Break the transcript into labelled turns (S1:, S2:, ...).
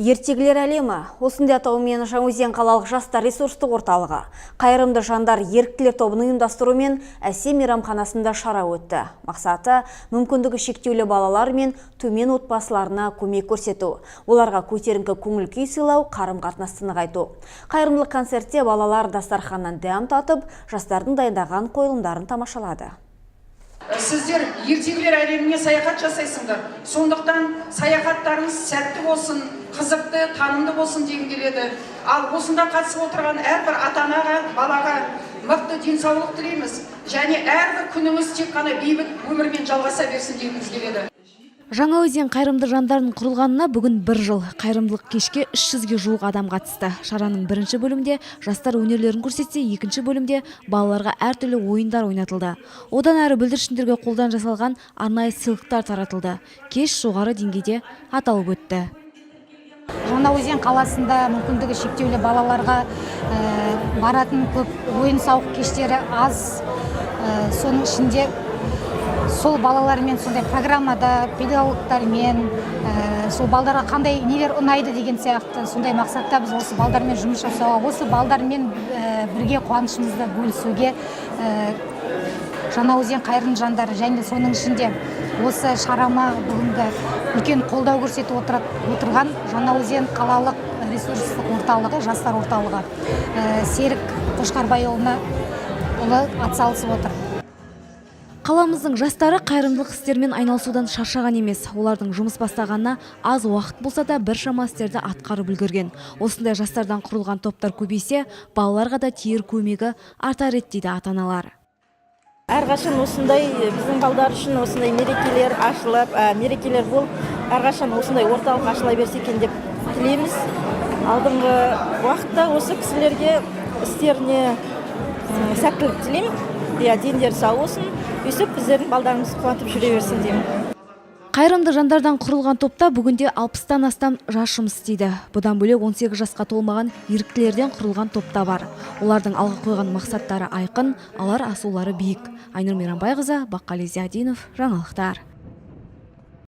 S1: Ертегілер әлемі, осындай атаумен Жаңаөзен қалалық жастар ресурстық орталығы, қайырымды жандар еріктілер тобының ұйымдастыруымен әсем мейрамханасында шара өтті. Мақсаты мүмкіндігі шектеулі балалар мен төмен отбасыларына көмек көрсету, оларға көтеріңкі көңіл күй сыйлау, қарым-қатынасты нығайту. Қайырымдылық концертте балалар дастарханнан дәм татып, жастардың дайындаған қойылымдарын тамашалады.
S2: Сіздер ертегілер әлеміне саяхат жасайсыңдар. Сондықтан саяхаттарыңыз сәтті болсын, қызықты, танымды болсын дегім келеді. Ал осында қатысып отырған әрбір ата-анаға, балаға мықты денсаулық тілейміз. Және әрбір күніңіз тек қана бейбіт өмірмен жалғаса берсін дегіміз келеді.
S3: Жаңаөзен қайырымды жандардың құрылғанына бүгін 1 жыл. Қайырымдылық кешке 300-ге жуық адам қатысты. Шараның бірінші бөлімде жастар өнерлерін көрсетсе, екінші бөлімде балаларға әртүрлі ойындар ойнатылды. Одан әрі бүлдіршіндерге қолдан жасалған арнайы сыйлықтар таратылды. Кеш жоғары деңгейде аталып өтті.
S4: Жаңаөзен қаласында мүмкіндігі шектеулі балаларға баратын көп ойын-сауық кештері аз. Соның ішінде сол балалармен сондай программада педагогтармен сол балдарға қандай нелер ұнайды деген сияқты сондай мақсатта біз осы балдармен жұмыс жасауға, осы балдармен бірге қуанышымызды бөлісуге Жаңаөзен қайырымды жандары және соның ішінде осы шарама бүгінгі үлкен қолдау көрсетіп отырған Жаңаөзен қалалық ресурстық орталығы, жастар орталығы Серік Қошқарбайұлына атсалысып отыр.
S3: Қаламыздың жастары қайырымдылық істермен айналысудан шаршаған емес. Олардың жұмыс бастағанына аз уақыт болса да біршама істерді атқарып үлгерген. Осындай жастардан құрылған топтар көбейсе, балаларға да тиер көмегі артар еді дейді ата-аналар.
S5: Әрқашан осындай біздің балдар үшін осындай мерекелер ашылып, мерекелер болып, әрқашан осындай орталық ашыла берсе екен деп тілейміз. Алдыңғы уақытта осы кісілерге істеріне сәттілік тілеймін. Дендері сау болсын, өсіп біздердің балдарымыз қуантып жүре берсін деймін.
S3: Қайырымды жандардан құрылған топта бүгінде 60-тан астам жас жұмыс істейді. Бұдан бөлек 18 жасқа толмаған еріктілерден құрылған топта бар. Олардың алға қойған мақсаттары айқын, алар асулары биік. Айнұр Мейрамбайқызы, Баққали Зиядинов, жаңалықтар.